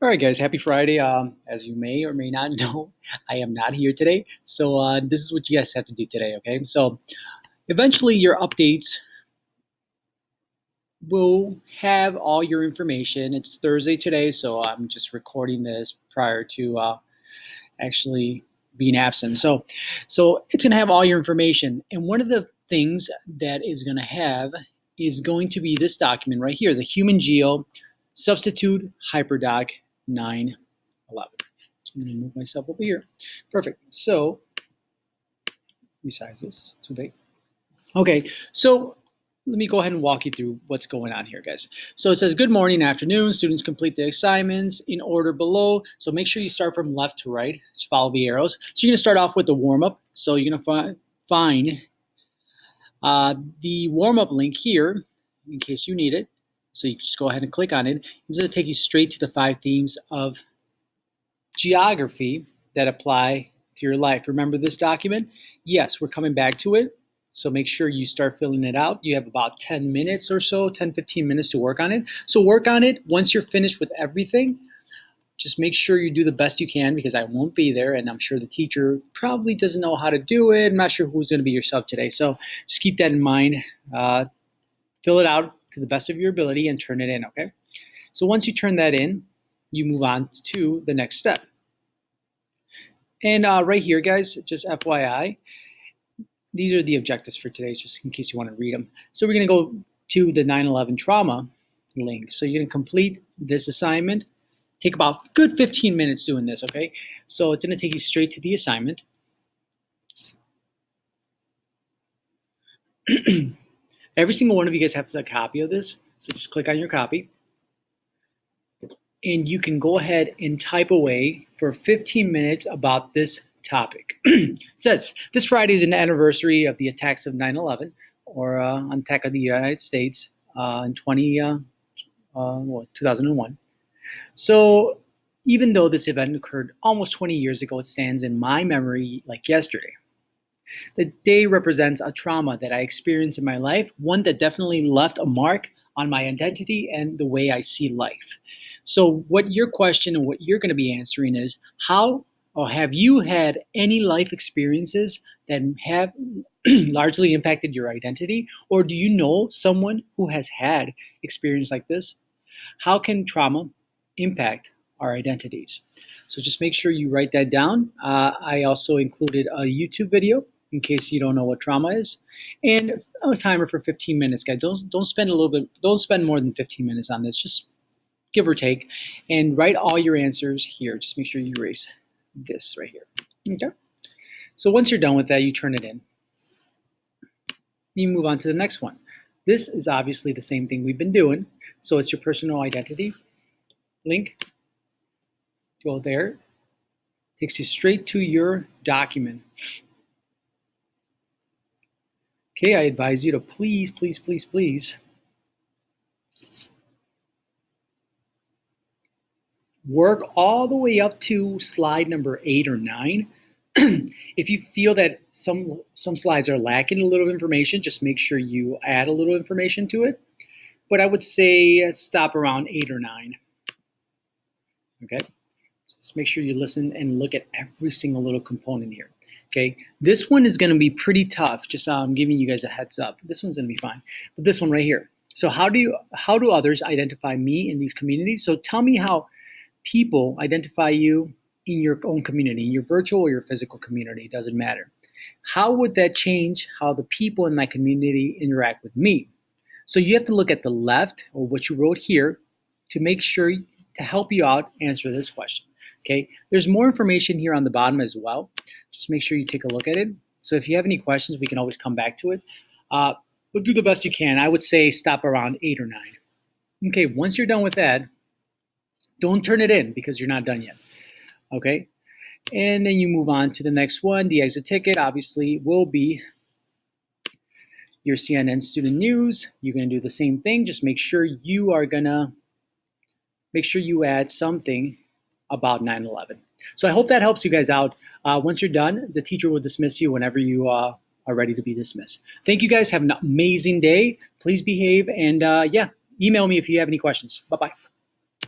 All right, guys, happy Friday. As you may or may not know, I am not here today. So this is what you guys have to do today, okay? So eventually your updates will have all your information. It's Thursday today, so I'm just recording this prior to actually being absent. So it's going to have all your information. And one of the things that is going to have is going to be this document right here, the Human Geo Substitute HyperDoc 911. I'm going to move myself over here. Perfect. So resize this. Too big. Okay, so let me go ahead and walk you through what's going on here, guys. So it says, good morning, afternoon. Students complete the assignments in order below. So make sure you start from left to right. Just follow the arrows. So you're going to start off with the warm-up. So you're going to find the warm-up link here in case you need it. So you just go ahead and click on it. It's going to take you straight to the 5 themes of geography that apply to your life. Remember this document? Yes, we're coming back to it. So make sure you start filling it out. You have about 10 minutes or so, 10, 15 minutes to work on it. So work on it. Once you're finished with everything, just make sure you do the best you can because I won't be there and I'm sure the teacher probably doesn't know how to do it. I'm not sure who's going to be your sub today. So just keep that in mind. Fill it out to the best of your ability and turn it in, okay? So once you turn that in, you move on to the next step. And right here, guys, just FYI, these are the objectives for today, just in case you want to read them. So we're going to go to the 9/11 trauma link. So you're going to complete this assignment. Take about good 15 minutes doing this, okay? So it's going to take you straight to the assignment. Every single one of you guys has a copy of this. So just click on your copy. And you can go ahead and type away for 15 minutes about this topic. It says, this Friday is an anniversary of the attacks of 9/11, or an attack of the United States in 2001. So even though this event occurred almost 20 years ago, it stands in my memory like yesterday. The day represents a trauma that I experienced in my life, one that definitely left a mark on my identity and the way I see life. So what your question and what you're going to be answering is, how or have you had any life experiences that have largely impacted your identity? Or do you know someone who has had experience like this? How can trauma impact our identities? So just make sure you write that down. I also included a YouTube video in case you don't know what trauma is, and a timer for 15 minutes, guys. Don't spend more than 15 minutes on this. Just give or take, and write all your answers here. Just make sure you erase this right here. Okay. So once you're done with that, you turn it in. You move on to the next one. This is obviously the same thing we've been doing. So it's your personal identity link. Go there. Takes you straight to your document. Okay, I advise you to please work all the way up to slide number 8 or 9. If you feel that some slides are lacking a little information, just make sure you add a little information to it. But I would say stop around 8 or 9. Okay? Just make sure you listen and look at every single little component here. Okay? This one is going to be pretty tough. Just I'm giving you guys a heads up. This one's going to be fine. But this one right here. So how do others identify me in these communities? So tell me how people identify you in your own community, in your virtual or your physical community, it doesn't matter. How would that change how the people in my community interact with me? So you have to look at the left, or what you wrote here, to make sure to help you out answer this question. Okay, there's more information here on the bottom as well. Just make sure you take a look at it. So if you have any questions, we can always come back to it. But do the best you can. I would say stop around 8 or 9. Okay, once you're done with that, don't turn it in because you're not done yet. Okay, and then you move on to the next one. The exit ticket obviously will be your CNN student news. You're going to do the same thing. Just make sure you add something about 9/11. So I hope that helps you guys out. Once you're done, the teacher will dismiss you whenever you are ready to be dismissed. Thank you guys. Have an amazing day. Please behave, and yeah, email me if you have any questions. Bye-bye.